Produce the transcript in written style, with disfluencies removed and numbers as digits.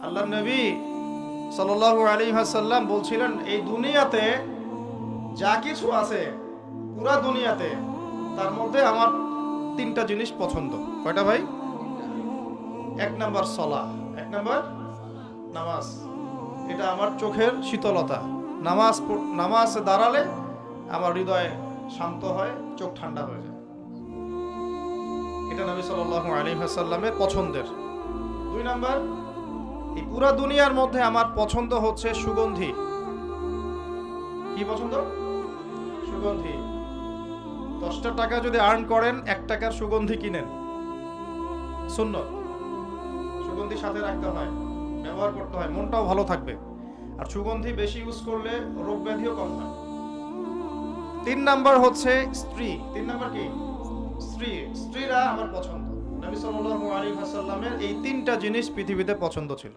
আল্লাহর নবী সাল্লাল্লাহু আলাইহি ওয়াসাল্লাম বলছিলেন, এই দুনিয়াতে যা কিছু আছে পুরা দুনিয়াতে, তার মধ্যে আমার তিনটা জিনিস পছন্দ। কয়টা ভাই? এক নাম্বার সালাহ, এক নাম্বার নামাজ। এটা আমার চোখের শীতলতা। নামাজে দাঁড়ালে আমার হৃদয় শান্ত হয়, চোখ ঠান্ডা হয়ে যায়। এটা নবী সাল্লাল্লাহু আলাইহি ওয়াসাল্লামের পছন্দের। দুই নাম্বার, এই পুরা দুনিয়ার মধ্যে আমার পছন্দ হচ্ছে সুগন্ধি। কি পছন্দ? সুগন্ধি। 10টা টাকা যদি আর্ন করেন, 1 টাকার সুগন্ধি কিনেন, সুন্নাত। সুগন্ধি সাথে রাখতে হয়, ব্যবহার করতে হয়, মনটাও ভালো থাকবে। আর সুগন্ধি বেশি ইউজ করলে রোগ ব্যাধিও কম হয়। 3 নাম্বার হচ্ছে স্ত্রী। 3 নাম্বার কি? স্ত্রী। স্ত্রীরা আমার পছন্দ। নবী সাল্লাল্লাহু আলাইহি ওয়াসাল্লামের এই 3টা জিনিস পৃথিবীতে পছন্দ ছিল।